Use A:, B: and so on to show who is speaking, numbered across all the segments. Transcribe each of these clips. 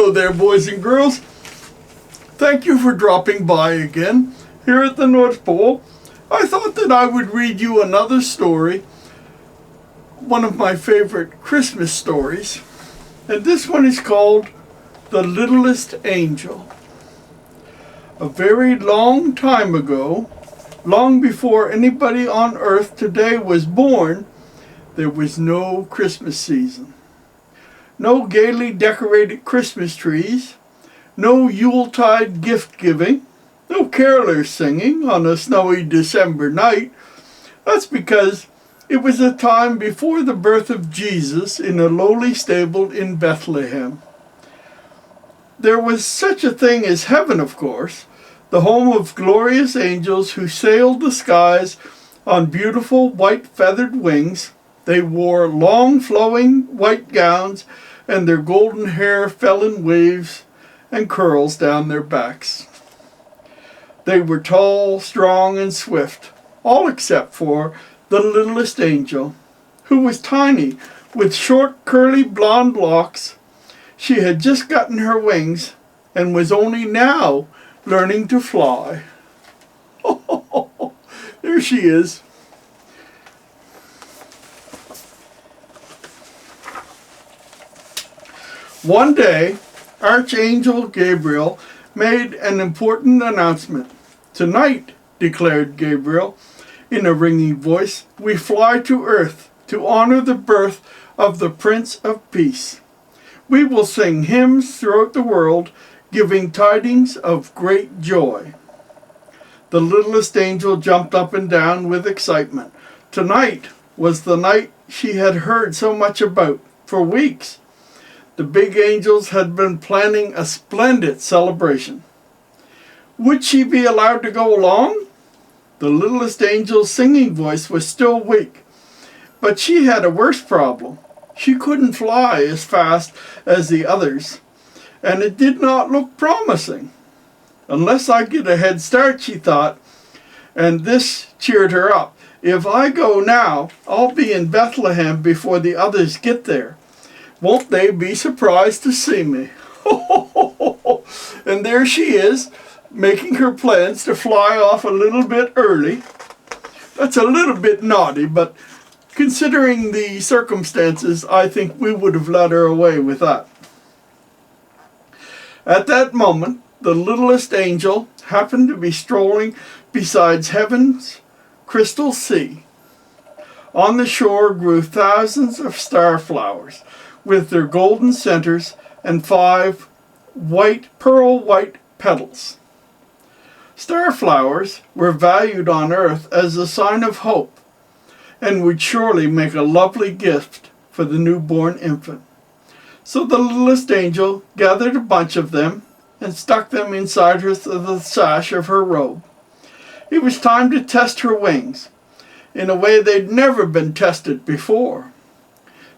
A: Hello there, boys and girls. Thank you for dropping by again here at the North Pole. I thought that I would read you another story, one of my favorite Christmas stories, and this one is called The Littlest Angel. A very long time ago, long before anybody on earth today was born, there was no Christmas season. No gaily decorated Christmas trees, no Yuletide gift giving, no carolers singing on a snowy December night. That's because it was a time before the birth of Jesus in a lowly stable in Bethlehem. There was such a thing as heaven, of course, the home of glorious angels who sailed the skies on beautiful white feathered wings. They wore long flowing white gowns, and their golden hair fell in waves and curls down their backs. They were tall, strong, and swift, all except for the littlest angel, who was tiny, with short, curly blonde locks. She had just gotten her wings and was only now learning to fly. There she is. One day, Archangel Gabriel made an important announcement. "Tonight," declared Gabriel in a ringing voice, "we fly to earth to honor the birth of the Prince of Peace. We will sing hymns throughout the world, giving tidings of great joy." The littlest angel jumped up and down with excitement. Tonight was the night she had heard so much about for weeks. The big angels had been planning a splendid celebration. Would she be allowed to go along? The littlest angel's singing voice was still weak, but she had a worse problem. She couldn't fly as fast as the others, and it did not look promising. Unless I get a head start, she thought, and this cheered her up. If I go now, I'll be in Bethlehem before the others get there. Won't they be surprised to see me? And there she is, making her plans to fly off a little bit early. That's a little bit naughty, but considering the circumstances, I think we would have let her away with that. At that moment, the littlest angel happened to be strolling beside heaven's crystal sea. On the shore grew thousands of star flowers, with their golden centers and 5 pearl white petals. Star flowers were valued on earth as a sign of hope, and would surely make a lovely gift for the newborn infant. So the littlest angel gathered a bunch of them and stuck them inside the sash of her robe. It was time to test her wings in a way they'd never been tested before.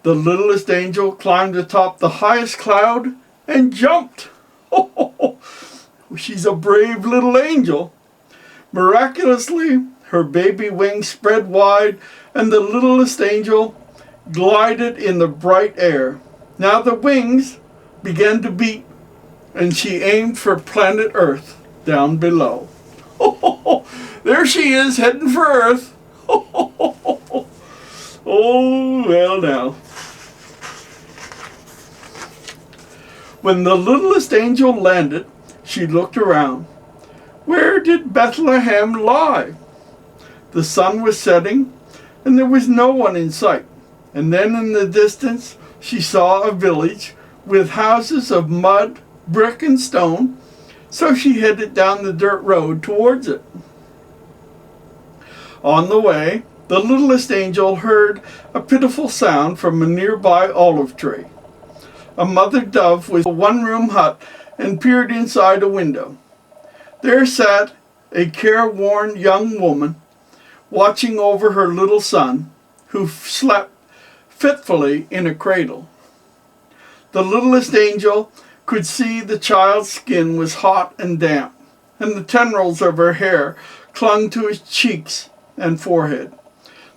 A: The littlest angel climbed atop the highest cloud and jumped. She's a brave little angel. Miraculously, her baby wings spread wide, and the littlest angel glided in the bright air. Now the wings began to beat, and she aimed for planet Earth down below. There she is, heading for Earth. Oh, well now. When the littlest angel landed, she looked around. Where did Bethlehem lie? The sun was setting, and there was no one in sight. And then in the distance, she saw a village with houses of mud, brick, and stone, so she headed down the dirt road towards it. On the way, the littlest angel heard a pitiful sound from a nearby olive tree. A mother dove was in a one-room hut and peered inside a window. There sat a careworn young woman, watching over her little son, who slept fitfully in a cradle. The littlest angel could see the child's skin was hot and damp, and the tendrils of her hair clung to his cheeks and forehead.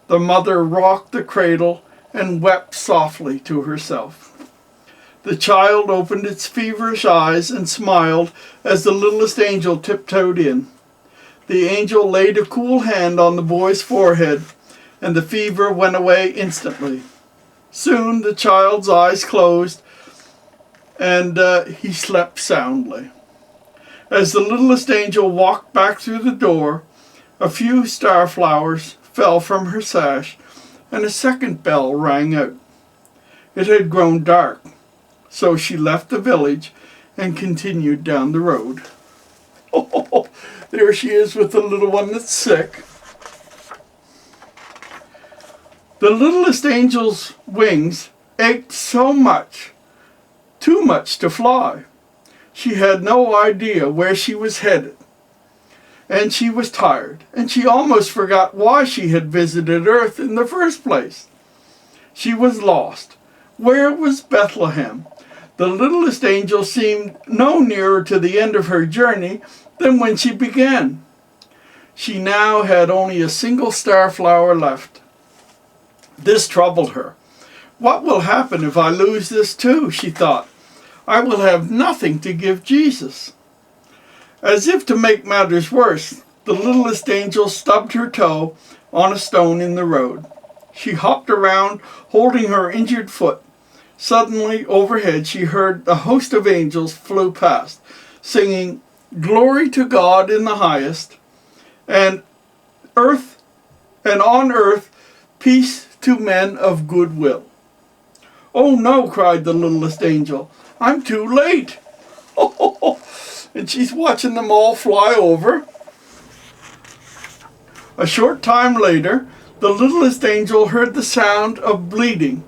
A: The mother rocked the cradle and wept softly to herself. The child opened its feverish eyes and smiled as the littlest angel tiptoed in. The angel laid a cool hand on the boy's forehead, and the fever went away instantly. Soon the child's eyes closed, and he slept soundly. As the littlest angel walked back through the door, a few star flowers fell from her sash, and a second bell rang out. It had grown dark, so she left the village and continued down the road. Oh, there she is with the little one that's sick. The littlest angel's wings ached so much, too much to fly. She had no idea where she was headed, and she was tired, and she almost forgot why she had visited Earth in the first place. She was lost. Where was Bethlehem? The littlest angel seemed no nearer to the end of her journey than when she began. She now had only a single star flower left. This troubled her. What will happen if I lose this too? She thought. I will have nothing to give Jesus. As if to make matters worse, the littlest angel stubbed her toe on a stone in the road. She hopped around, holding her injured foot. Suddenly, overhead, she heard a host of angels flew past, singing, "Glory to God in the highest, and on earth, peace to men of good will." "Oh no," cried the littlest angel, "I'm too late." And she's watching them all fly over. A short time later, the littlest angel heard the sound of bleating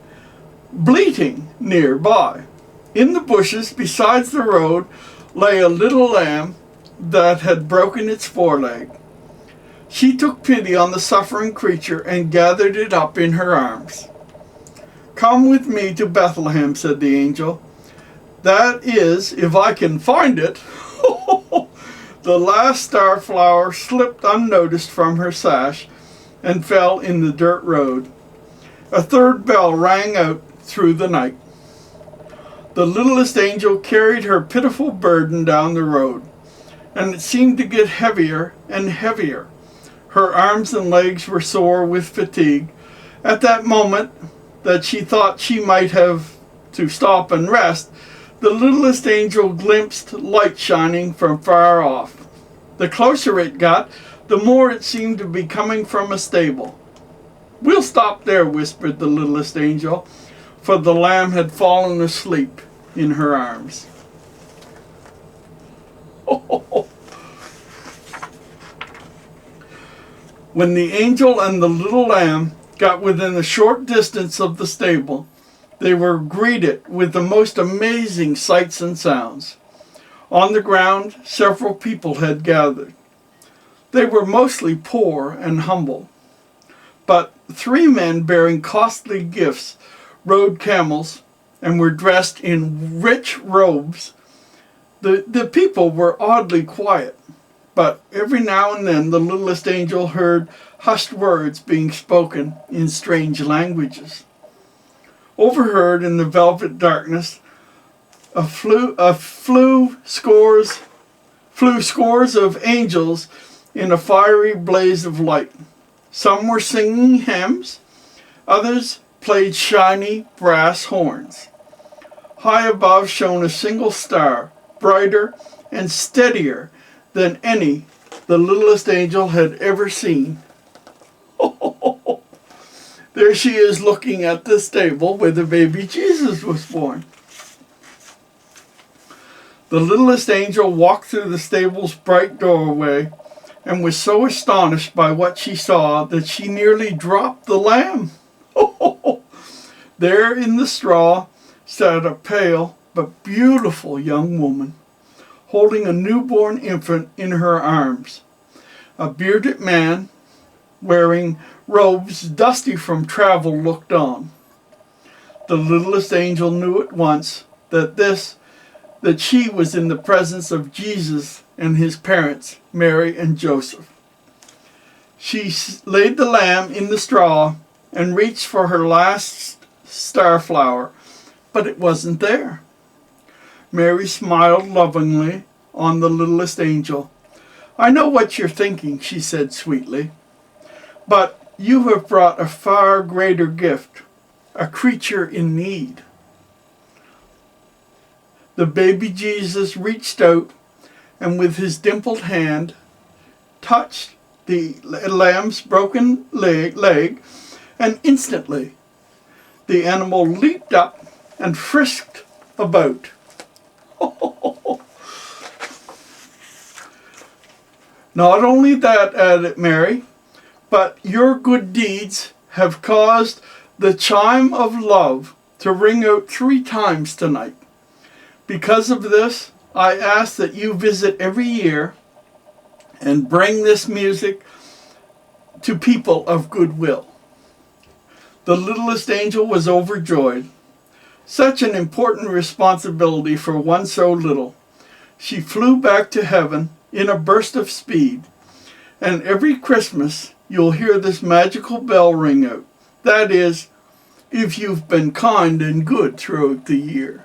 A: nearby. In the bushes beside the road lay a little lamb that had broken its foreleg. She took pity on the suffering creature and gathered it up in her arms. "Come with me to Bethlehem," said the angel. "That is, if I can find it." The last star flower slipped unnoticed from her sash and fell in the dirt road. A third bell rang out through the night. The littlest angel carried her pitiful burden down the road, and it seemed to get heavier and heavier. Her arms and legs were sore with fatigue. At that moment that she thought she might have to stop and rest, the littlest angel glimpsed light shining from far off. The closer it got, the more it seemed to be coming from a stable. "We'll stop there," whispered the littlest angel, for the lamb had fallen asleep in her arms. When the angel and the little lamb got within a short distance of the stable, they were greeted with the most amazing sights and sounds. On the ground, several people had gathered. They were mostly poor and humble, but 3 men bearing costly gifts rode camels and were dressed in rich robes. The people were oddly quiet, but every now and then the littlest angel heard hushed words being spoken in strange languages. Overheard in the velvet darkness, flew scores of angels in a fiery blaze of light. Some were singing hymns, others played shiny brass horns. High above shone a single star, brighter and steadier than any the littlest angel had ever seen. There she is looking at the stable where the baby Jesus was born. The littlest angel walked through the stable's bright doorway and was so astonished by what she saw that she nearly dropped the lamb. There in the straw sat a pale but beautiful young woman, holding a newborn infant in her arms. A bearded man, wearing robes dusty from travel, looked on. The littlest angel knew at once that she was in the presence of Jesus and his parents, Mary and Joseph. She laid the lamb in the straw and reached for her last star flower, but it wasn't there. Mary smiled lovingly on the littlest angel. "I know what you're thinking," she said sweetly, "but you have brought a far greater gift, a creature in need." The baby Jesus reached out and with his dimpled hand touched the lamb's broken leg, and instantly the animal leaped up and frisked about. "Not only that," added Mary, "but your good deeds have caused the chime of love to ring out 3 times tonight. Because of this, I ask that you visit every year and bring this music to people of goodwill." The littlest angel was overjoyed. Such an important responsibility for one so little. She flew back to heaven in a burst of speed. And every Christmas, you'll hear this magical bell ring out. That is, if you've been kind and good throughout the year.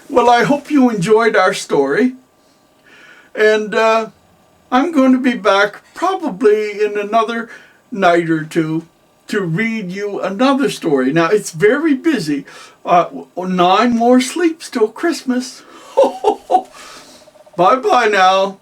A: Well, I hope you enjoyed our story. And I'm going to be back probably in another night or two to read you another story. Now, it's very busy. 9 more sleeps till Christmas. Bye-bye now.